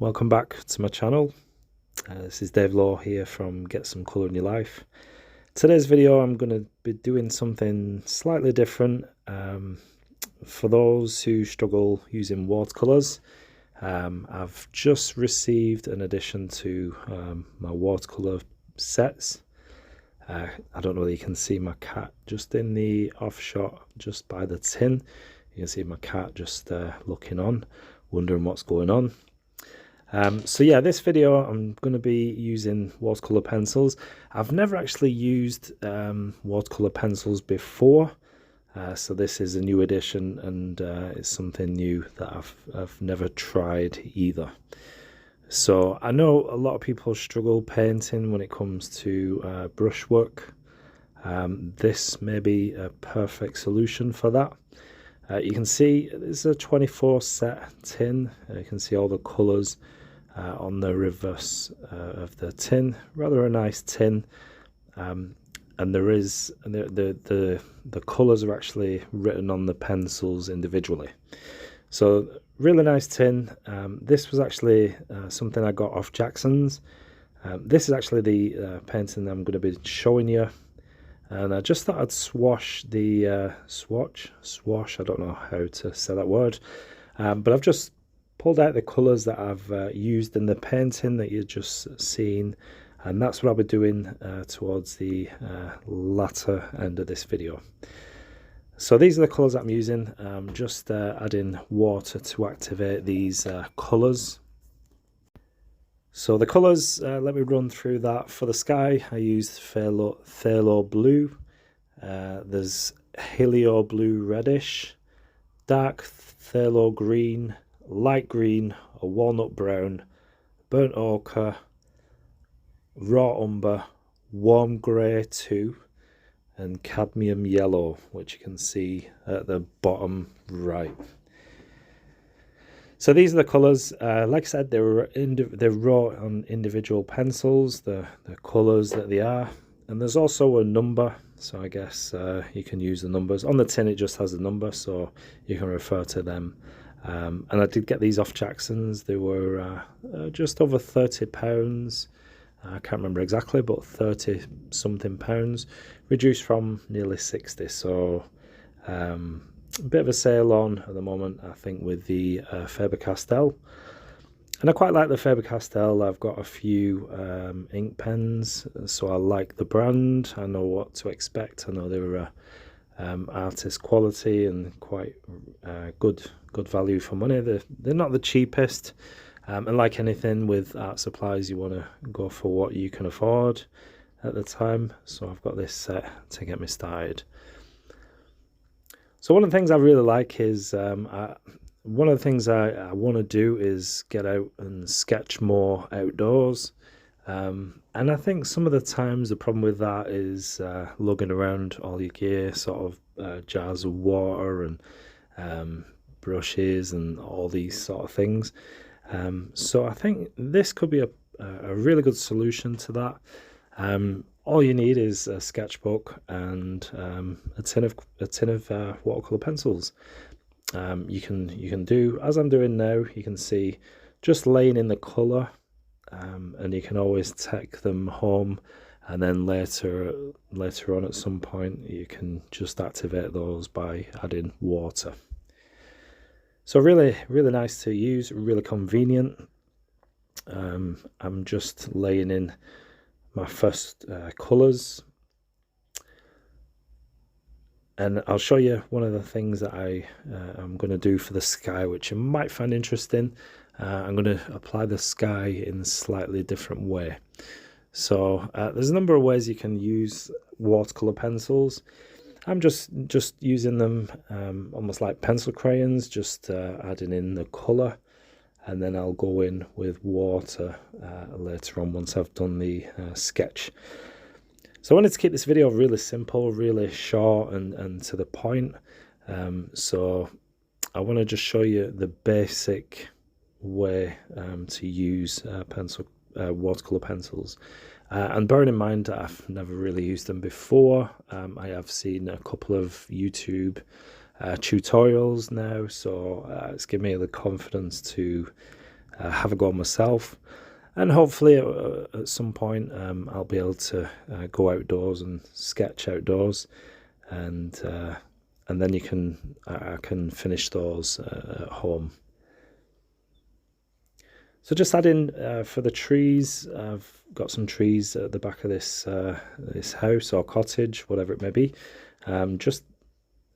Welcome back to my channel. This is Dave Law here from Get Some Colour in Your Life. Today's video I'm going to be doing something slightly different. For those who struggle using watercolours, I've just received an addition to my watercolour sets. I don't know whether you can see my cat just in the off shot, just by the tin. You can see my cat just looking on, wondering what's going on. So yeah, this video I'm going to be using watercolor pencils. I've never actually used watercolor pencils before, so this is a new addition, and it's something new that I've never tried either. So I know a lot of people struggle painting when it comes to brushwork. This may be a perfect solution for that. You can see it's a 24 set tin. You can see all the colours on the reverse of the tin. Rather a nice tin, and there is the colours are actually written on the pencils individually. So really nice tin. This was actually something I got off Jackson's. This is actually the painting I'm going to be showing you. And I just thought I'd swash the swash. I don't know how to say that word, but I've just pulled out the colours that I've used in the painting that you're just seeing, and that's what I'll be doing towards the latter end of this video. So these are the colours I'm using. Just adding water to activate these colours. So the colours, let me run through that. For the sky, I used phthalo blue. There's helio blue reddish, dark phthalo green, light green, a walnut brown, burnt ochre, raw umber, warm grey 2, and cadmium yellow, which you can see at the bottom right. So these are the colours. Like I said, they're raw on individual pencils, the colours that they are. And there's also a number, so I guess you can use the numbers. On the tin it just has a number, so you can refer to them. And I did get these off Jackson's. They were just over £30. I can't remember exactly, but 30 something pounds, reduced from nearly 60. So a bit of a sale on at the moment, I think, with the Faber-Castell. And I quite like the Faber-Castell. I've got a few ink pens, so I like the brand. I know what to expect. I know they were artist quality and quite good value for money. They're not the cheapest, and like anything with art supplies, you want to go for what you can afford at the time. So I've got this set to get me started. So one of the things I really like is one of the things I want to do is get out and sketch more outdoors. And I think some of the times the problem with that is lugging around all your gear, sort of jars of water and brushes and all these sort of things. So I think this could be a really good solution to that. All you need is a sketchbook and a tin of watercolor pencils. You can do as I'm doing now. You can see just laying in the color, and you can always take them home, and then later on at some point you can just activate those by adding water. So really nice to use, really convenient. I'm just laying in my first colours, and I'll show you one of the things that I'm going to do for the sky, which you might find interesting. I'm going to apply the sky in a slightly different way. So there's a number of ways you can use watercolor pencils. I'm just using them almost like pencil crayons, just adding in the colour, and then I'll go in with water later on once I've done the sketch. So I wanted to keep this video really simple, really short and to the point. So I want to just show you the basic way to use watercolor pencils. And bearing in mind that I've never really used them before, I have seen a couple of YouTube tutorials now, so it's given me the confidence to have a go myself, and hopefully at some point I'll be able to go outdoors and sketch outdoors, and then I can finish those at home. So just adding for the trees, I've got some trees at the back of this this house or cottage, whatever it may be. Just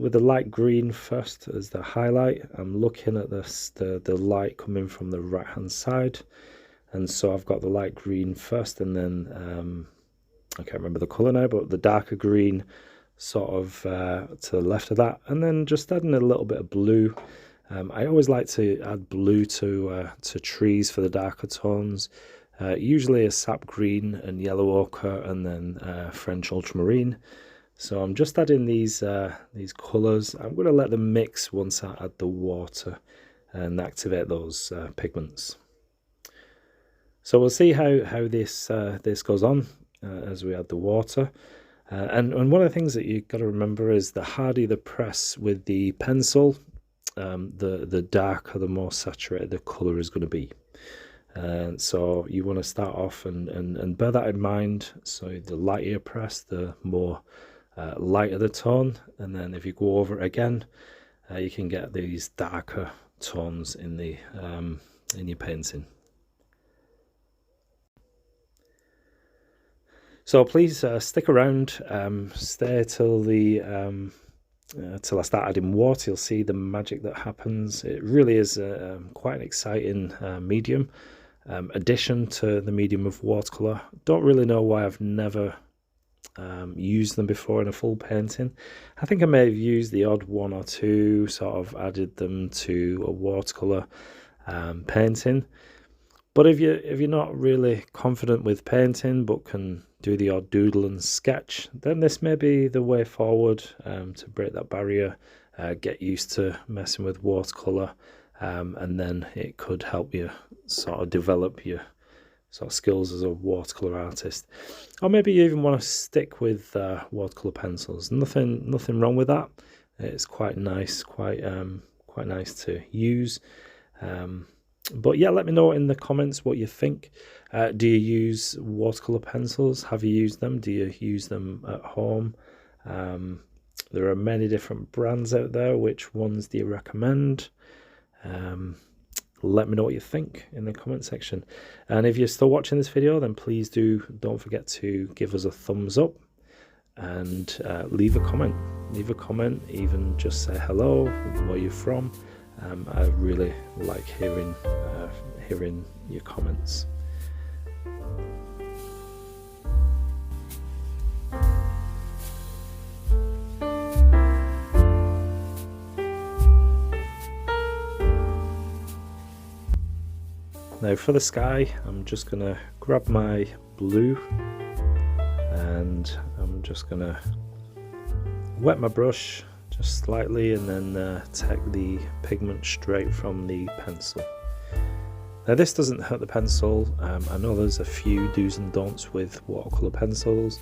with the light green first as the highlight, I'm looking at the light coming from the right hand side, and so I've got the light green first, and then I can't remember the colour now, but the darker green sort of to the left of that, and then just adding a little bit of blue. I always like to add blue to trees for the darker tones, usually a sap green and yellow ochre, and then French ultramarine. So I'm just adding these colours. I'm going to let them mix once I add the water and activate those pigments. So we'll see how this goes on as we add the water. And one of the things that you've got to remember is the harder the press with the pencil, the darker, the more saturated the colour is going to be. And so you want to start off and bear that in mind. So the lighter you press, the more lighter the tone, and then if you go over it again, you can get these darker tones in your painting. So please stick around, stay till till I start adding water. You'll see the magic that happens. It really is quite an exciting medium addition to the medium of watercolor. Don't really know why I've never used them before in a full painting. I think I may have used the odd one or two, sort of added them to a watercolor painting. But if you're not really confident with painting but can do the odd doodle and sketch, then this may be the way forward to break that barrier, get used to messing with watercolor, and then it could help you sort of develop your sort of skills as a watercolor artist. Or maybe you even want to stick with watercolor pencils. Nothing wrong with that. It's quite nice, quite nice to use. But yeah, let me know in the comments what you think. Do you use watercolor pencils? Have you used them? Do you use them at home? There are many different brands out there. Which ones do you recommend? Let me know what you think in the comment section. And if you're still watching this video, then please don't forget to give us a thumbs up and leave a comment. Leave a comment, even just say hello, where you're from. I really like hearing your comments. Now for the sky, I'm just going to grab my blue and I'm just going to wet my brush just slightly and then take the pigment straight from the pencil. Now this doesn't hurt the pencil. I know there's a few do's and don'ts with watercolor pencils.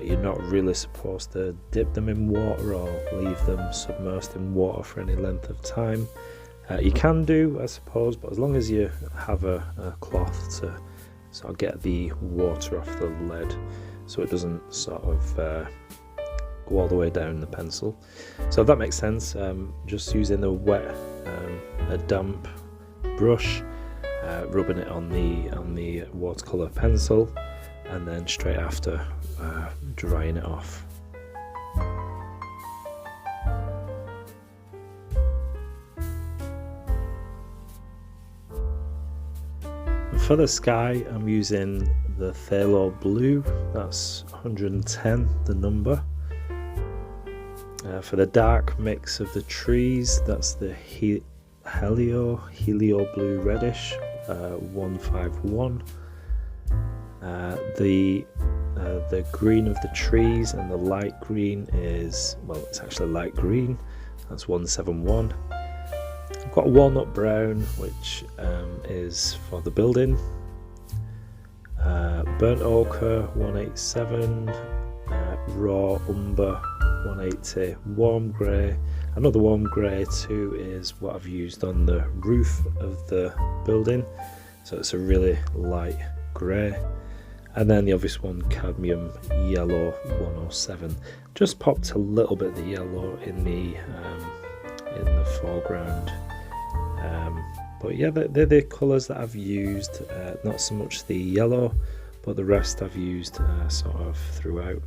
You're not really supposed to dip them in water or leave them submersed in water for any length of time. You can do, I suppose, but as long as you have a cloth to sort of get the water off the lead so it doesn't sort of go all the way down the pencil. So if that makes sense, just using a wet, a damp brush, rubbing it on the watercolor pencil, and then straight after drying it off. For the sky, I'm using the phthalo blue, that's 110, the number. For the dark mix of the trees, that's the helio blue reddish, 151. The green of the trees and the light green is, well, it's actually light green, that's 171. I've got walnut brown, which is for the building, burnt ochre 187, raw umber 180, warm grey. Another warm grey too is what I've used on the roof of the building, so it's a really light grey. And then the obvious one, cadmium yellow 107. Just popped a little bit of the yellow in the foreground. But yeah, they're the colours that I've used, not so much the yellow, but the rest I've used sort of throughout.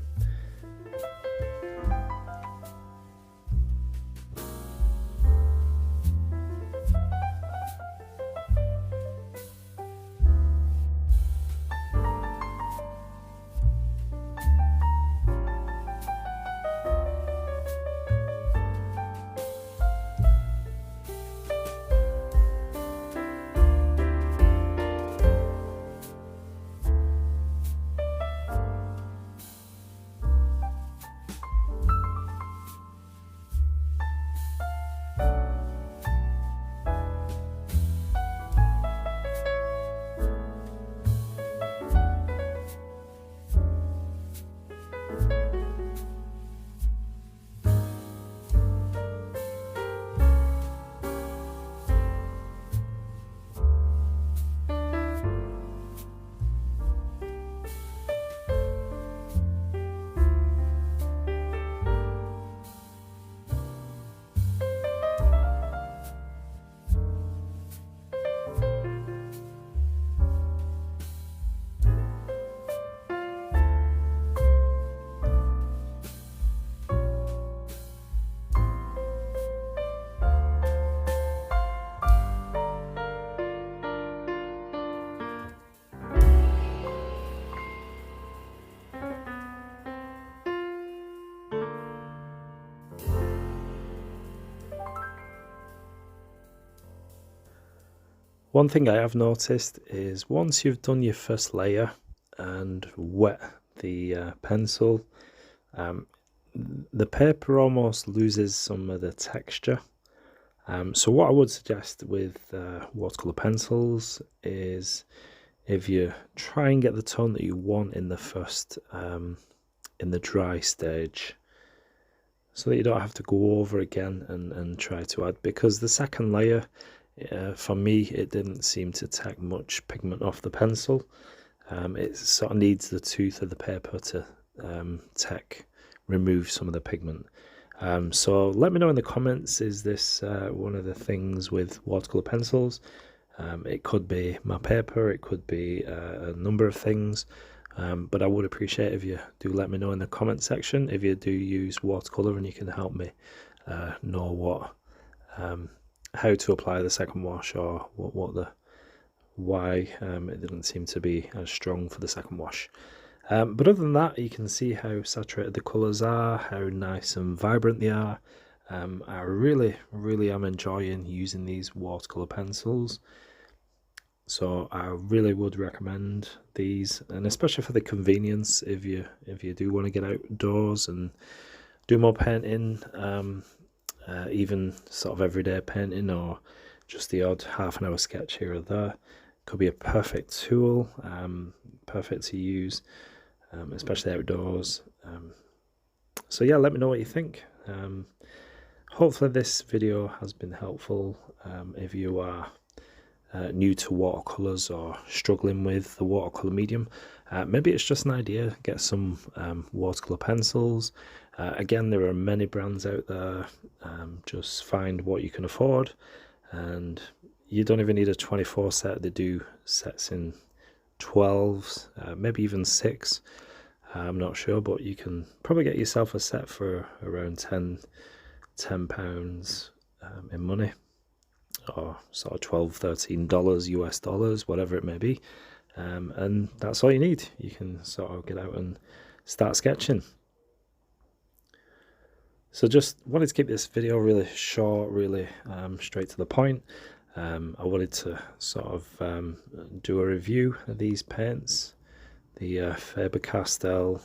One thing I have noticed is once you've done your first layer and wet the pencil, the paper almost loses some of the texture. So what I would suggest with watercolor pencils is, if you try and get the tone that you want in the first, in the dry stage, so that you don't have to go over again and try to add, because the second layer, for me, it didn't seem to take much pigment off the pencil. It sort of needs the tooth of the paper to remove some of the pigment. So let me know in the comments, is this one of the things with watercolor pencils? It could be my paper, it could be a number of things, but I would appreciate if you do let me know in the comment section if you do use watercolor, and you can help me know what how to apply the second wash, or why it didn't seem to be as strong for the second wash. But other than that, you can see how saturated the colours are, how nice and vibrant they are. I really am enjoying using these watercolor pencils, so I really would recommend these, and especially for the convenience, if you do want to get outdoors and do more painting, even sort of everyday painting, or just the odd half-an-hour sketch here or there. Could be a perfect tool, perfect to use, especially outdoors. So yeah, let me know what you think. Hopefully this video has been helpful. If you are new to watercolors or struggling with the watercolor medium, maybe it's just an idea, get some watercolor pencils. Again, there are many brands out there. Just find what you can afford, and you don't even need a 24 set. They do sets in 12s, maybe even 6. I'm not sure, but you can probably get yourself a set for around £10 in money, or sort of $12–13 US dollars, whatever it may be. And that's all you need. You can sort of get out and start sketching. So just wanted to keep this video really short, really straight to the point. I wanted to sort of do a review of these paints. The Faber-Castell,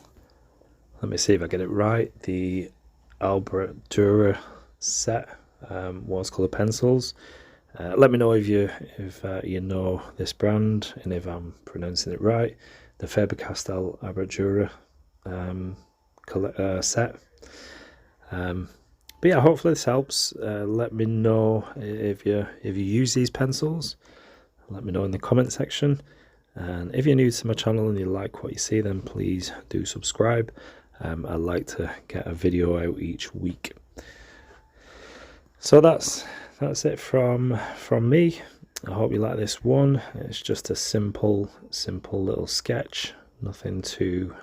let me see if I get it right, the Albrecht set watercolor pencils. Let me know if you know this brand and if I'm pronouncing it right. The Faber-Castell Albrecht set. But yeah, hopefully this helps. Let me know if you use these pencils. Let me know in the comment section. And if you're new to my channel and you like what you see, then please do subscribe. I like to get a video out each week. So that's it from me. I hope you like this one. It's just a simple little sketch, nothing too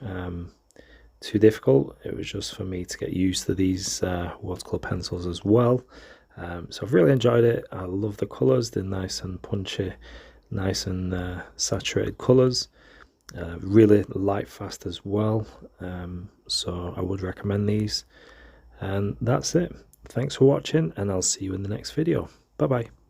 difficult. It was just for me to get used to these watercolor pencils as well. So I've really enjoyed it. I love the colors. They're nice and punchy, nice and saturated colors. Really light fast as well. So I would recommend these. And that's it. Thanks for watching, and I'll see you in the next video. Bye bye.